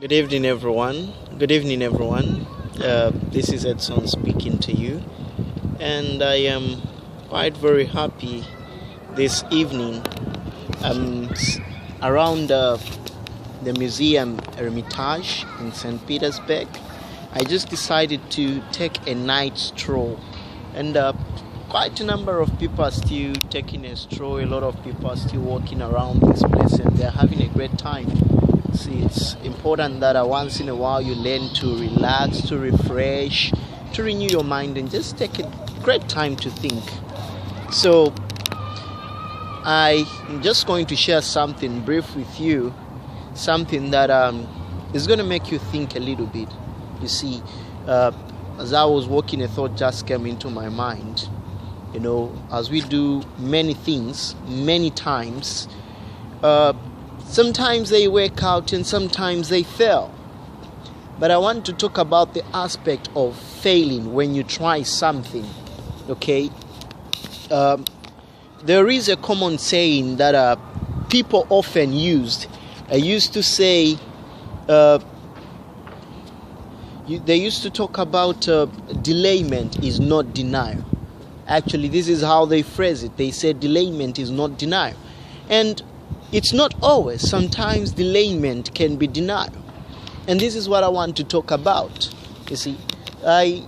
Good evening, everyone. Good evening, everyone. This is Edson speaking to you, and I am quite very happy this evening. I'm around the museum Hermitage in St. Petersburg. I just decided to take a night stroll, and quite a number of people are still taking a stroll. A lot of people are still walking around this place, and they're having a great time. See, it's important that once in a while you learn to relax, to refresh, to renew your mind, and just take a great time to think. So I'm just going to share something brief with you, something that is going to make you think a little bit. You see, as I was walking, a thought just came into my mind. You know, as we do many things, many times, sometimes they work out and sometimes they fail. But I want to talk about the aspect of failing when you try something. Okay? There is a common saying that people often used. I used to say, they used to talk about delayment is not denial. Actually, this is how they phrase it. They say delayment is not denial. And it's not always. Sometimes delayment can be denial. And this is what I want to talk about. You see, I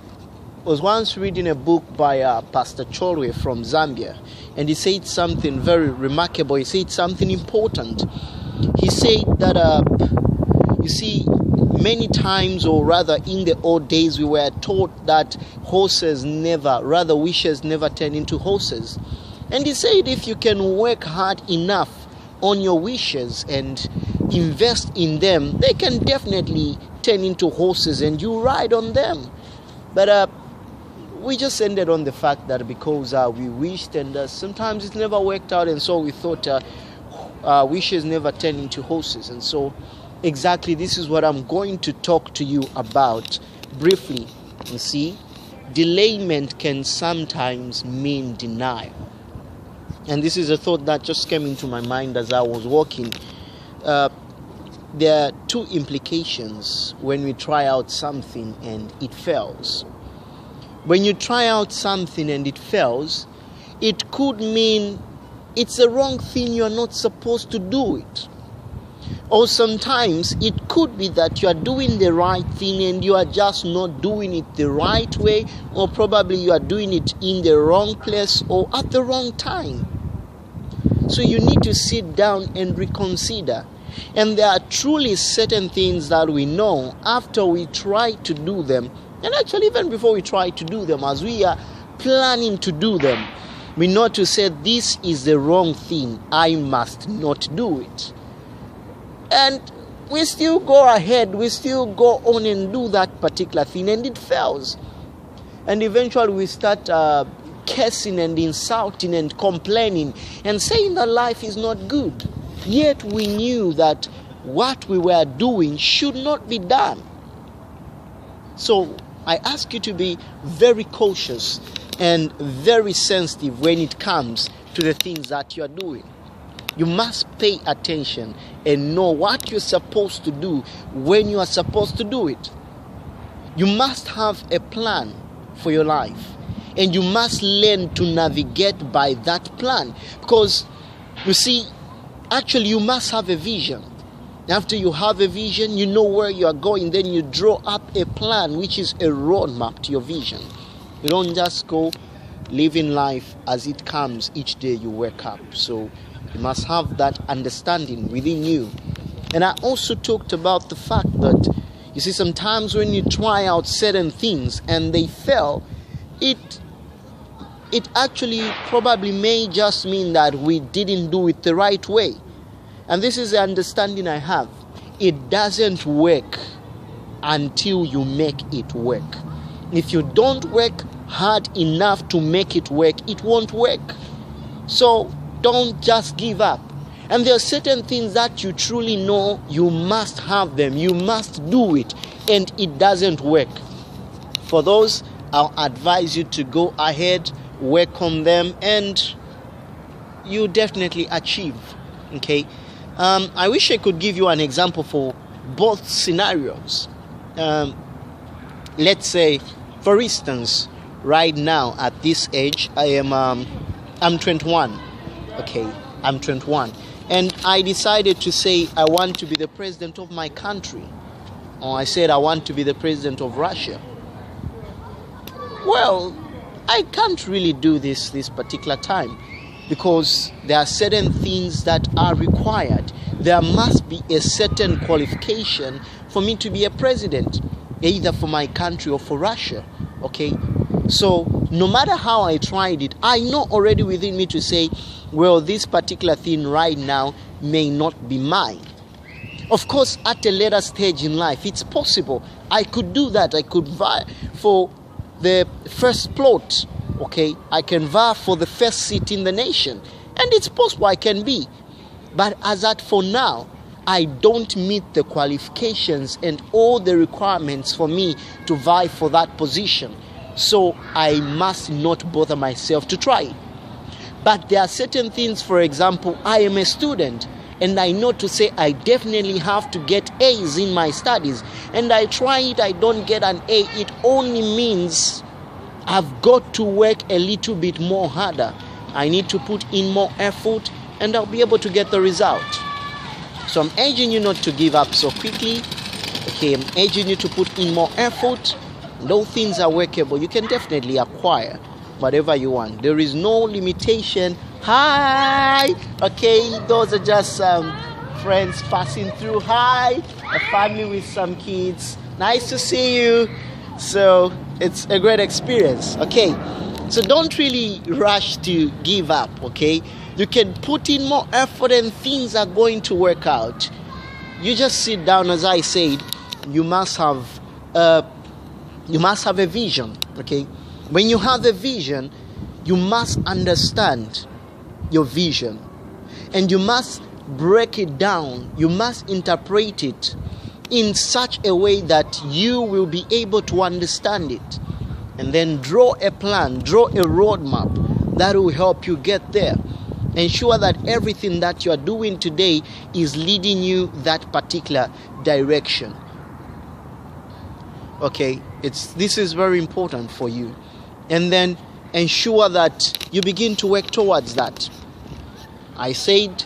was once reading a book by Pastor Cholwe from Zambia. And he said something very remarkable. He said something important. He said that, you see, many times, or rather in the old days, we were taught that wishes never turn into horses. And he said if you can work hard enough on your wishes and invest in them, they can definitely turn into horses and you ride on them. But we just ended on the fact that because we wished and sometimes it never worked out, and so we thought wishes never turn into horses. And so exactly this is what I'm going to talk to you about briefly. You see, delayment can sometimes mean denial. And this is a thought that just came into my mind as I was walking. There are two implications when we try out something and it fails. When you try out something and it fails, it could mean it's the wrong thing, you're not supposed to do it. Or sometimes it could be that you are doing the right thing and you are just not doing it the right way, or probably you are doing it in the wrong place or at the wrong time. So you need to sit down and reconsider. And there are truly certain things that we know after we try to do them, and actually even before we try to do them, as we are planning to do them, we know to say this is the wrong thing, I must not do it. And we still go ahead, we still go on and do that particular thing, and it fails. And eventually we start cursing and insulting and complaining and saying that life is not good. Yet we knew that what we were doing should not be done. So I ask you to be very cautious and very sensitive when it comes to the things that you are doing. You must pay attention and know what you're supposed to do when you are supposed to do it. You must have a plan for your life, and you must learn to navigate by that plan. Because, you see, actually you must have a vision. After you have a vision, you know where you are going, then you draw up a plan which is a roadmap to your vision. You don't just go living life as it comes each day you wake up. So you must have that understanding within you. And I also talked about the fact that, you see, sometimes when you try out certain things and they fail, it actually probably may just mean that we didn't do it the right way. And this is the understanding I have. It doesn't work until you make it work. If you don't work hard enough to make it work, it won't work. So don't just give up. And there are certain things that you truly know you must have them, you must do it, and it doesn't work. For those, I'll advise you to go ahead, work on them, and you definitely achieve. Okay, I wish I could give you an example for both scenarios. Let's say, for instance, right now at this age, I'm 21. Okay, I'm 21, and I decided to say I want to be the president of my country, or I said I want to be the president of Russia. Well, I can't really do this particular time, because there are certain things that are required. There must be a certain qualification for me to be a president, either for my country or for Russia. Okay, so no matter how I tried it, I know already within me to say, well, this particular thing right now may not be mine. Of course, at a later stage in life, it's possible I could do that. I could vie for the first plot. Okay, I can vie for the first seat in the nation, and it's possible I can be. But as at for now, I don't meet the qualifications and all the requirements for me to vie for that position. So I must not bother myself to try. But there are certain things, for example, I am a student, and I know to say I definitely have to get A's in my studies, and I try it, I don't get an A. It only means I've got to work a little bit more harder. I need to put in more effort, and I'll be able to get the result. So I'm urging you not to give up so quickly. Okay, I'm urging you to put in more effort. Those things are workable. You can definitely acquire whatever you want. There is no limitation. Hi! Okay, those are just some friends passing through. Hi! A family with some kids. Nice to see you. So it's a great experience. Okay, so don't really rush to give up. Okay, you can put in more effort and things are going to work out. You just sit down. As I said, you must have a vision. Okay, when you have a vision, you must understand your vision, and you must break it down. You must interpret it in such a way that you will be able to understand it, and then draw a plan, draw a roadmap that will help you get there. Ensure that everything that you are doing today is leading you that particular direction. Okay, this is very important for you. And then ensure that you begin to work towards that. I said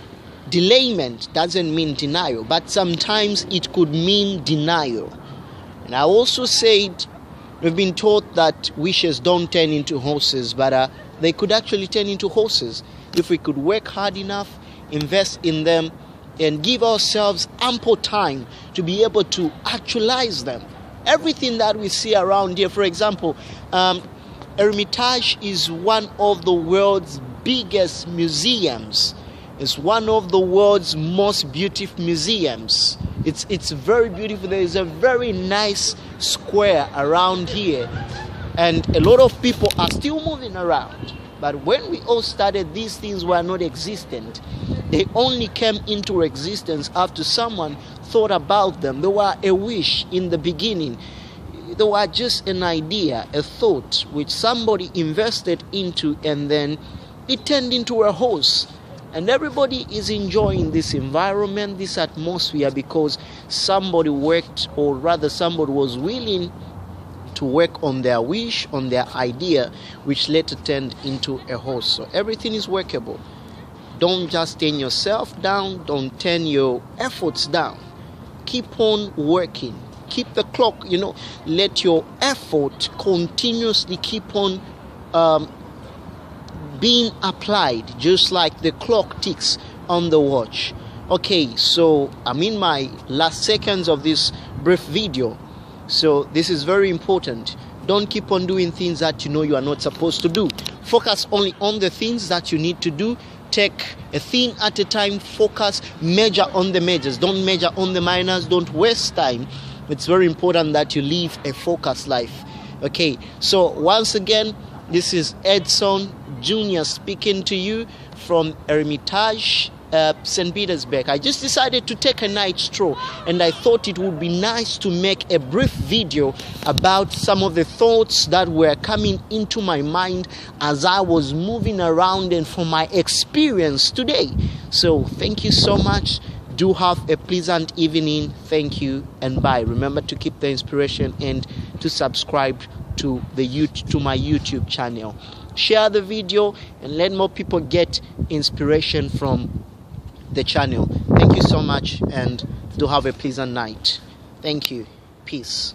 delayment doesn't mean denial, but sometimes it could mean denial. And I also said we've been taught that wishes don't turn into horses, but they could actually turn into horses if we could work hard enough, invest in them, and give ourselves ample time to be able to actualize them. Everything that we see around here, for example, Hermitage is one of the world's biggest museums. It's one of the world's most beautiful museums. It's very beautiful. There is a very nice square around here, and a lot of people are still moving around. But when we all started, these things were not existent. They only came into existence after someone thought about them. They were a wish in the beginning. They were just an idea, a thought, which somebody invested into, and then it turned into a horse. And everybody is enjoying this environment, this atmosphere, because somebody worked, or rather somebody was willing to work on their wish, on their idea, which later turned into a horse. So everything is workable. Don't just turn yourself down. Don't turn your efforts down. Keep on working. Keep the clock, let your effort continuously keep on being applied, just like the clock ticks on the watch. Okay, so I'm in my last seconds of this brief video. So this is very important. Don't keep on doing things that you are not supposed to do. Focus only on the things that you need to do. Take a thing at a time. Focus. Measure on the majors. Don't measure on the minors. Don't waste time. It's very important that you live a focused life. Okay, so once again, this is Edson Jr. speaking to you from Hermitage, St. Petersburg. I just decided to take a night stroll, and I thought it would be nice to make a brief video about some of the thoughts that were coming into my mind as I was moving around and from my experience today. So thank you so much. Do have a pleasant evening. Thank you and bye. Remember to keep the inspiration and to subscribe to my YouTube channel. Share the video and let more people get inspiration from the channel. Thank you so much and do have a pleasant night. Thank you. Peace.